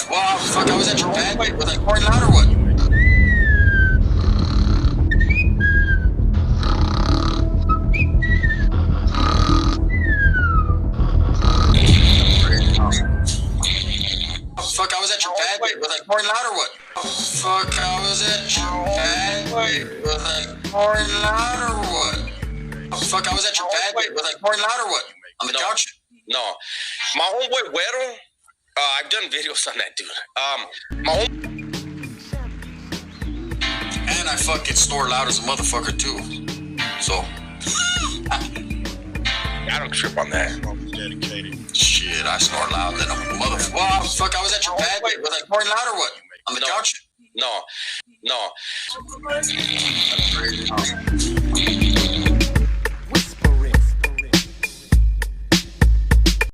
Well, fuck, I was at your pad. Was I pouring loud or what? Fuck, I was at your pad. Was I pouring loud or what? Fuck, I was at your pad. Was I pouring loud or what? Fuck, I was at your pad. Was I pouring loud or what? On the couch? No. My homeboy Güero, I've done videos on that dude. And I fucking snore loud as a motherfucker too. So. I don't trip on that. Shit, I snore loud than a motherfucker. Well, fuck, I was at your pad. Was I pouring loud or what? On the couch? No. That's crazy.